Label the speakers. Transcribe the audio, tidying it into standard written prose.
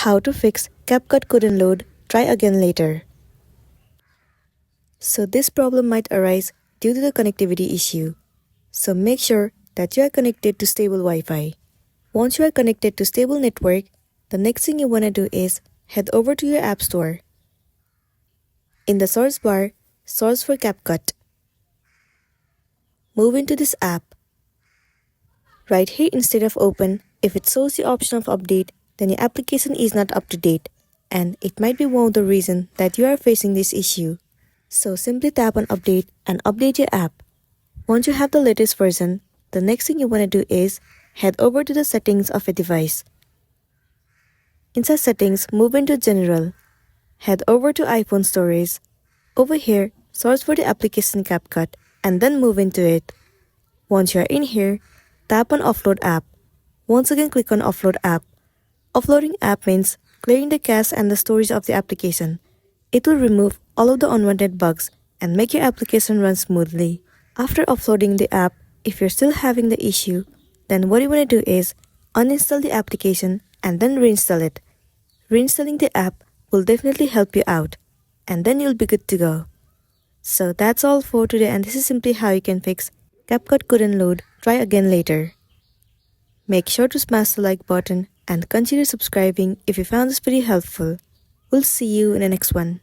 Speaker 1: How to fix CapCut couldn't load, try again later. So this problem might arise due to the connectivity issue. So make sure that you are connected to stable Wi-Fi. Once you are connected to stable network, the next thing you want to do is head over to your App Store. In the search bar, search for CapCut. Move into this app. Right here instead of open, if it shows the option of update, then your application is not up to date, and it might be one of the reasons that you are facing this issue. So simply tap on update and update your app. Once you have the latest version, the next thing you want to do is head over to the settings of a device. Inside settings, move into general. Head over to iPhone storage. Over here, search for the application CapCut and then move into it. Once you are in here, tap on offload app. Once again click on offload app. Offloading app means clearing the cache and the storage of the application. It will remove all of the unwanted bugs and make your application run smoothly. After offloading the app, if you're still having the issue, then what you want to do is uninstall the application and then reinstall it. Reinstalling the app will definitely help you out, and then you'll be good to go. So that's all for today, and this is simply how you can fix CapCut couldn't load, try again later. Make sure to smash the like button and consider subscribing if you found this video helpful. We'll see you in the next one.